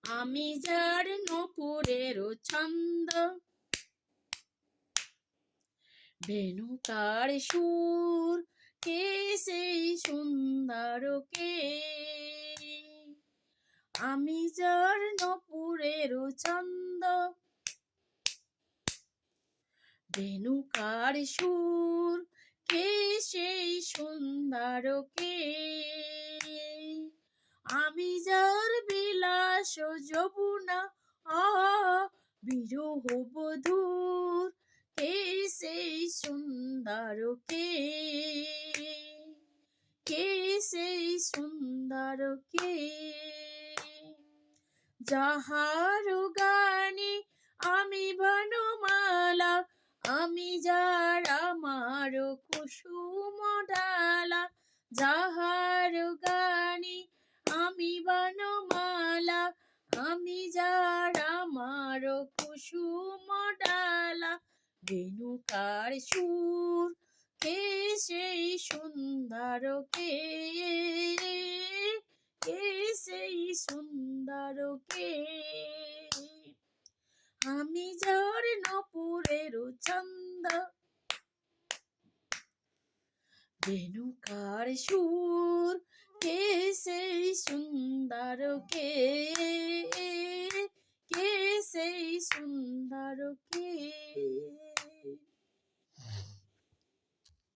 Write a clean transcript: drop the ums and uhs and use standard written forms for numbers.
আমি যার নূপুরের ছন্দ, বেণুকার সুর, কে সেই সুন্দর কে? আমি যার নূপুরের ছন্দ, বেণুকার সুর, কে সেই সুন্দর কে? আমি যার বিলাস যমুনা, বিরহ বধূর, কে সেই সুন্দর কে? কে সেই সুন্দর কে? যাহার গানে আমি বনমালা, আমি যার আমার কুসুম ডালা। যাহার গানে আমি বনমালা, আমি যার আমার কুসুম ডালা। বেণুকার সুর, কে সেই সুন্দর কে? কে সেই সুন্দর কে? আমি যার নূপুরের ছন্দ, বেণুকার সুর, কে সেই সুন্দর কে? কে সেই সুন্দর কে?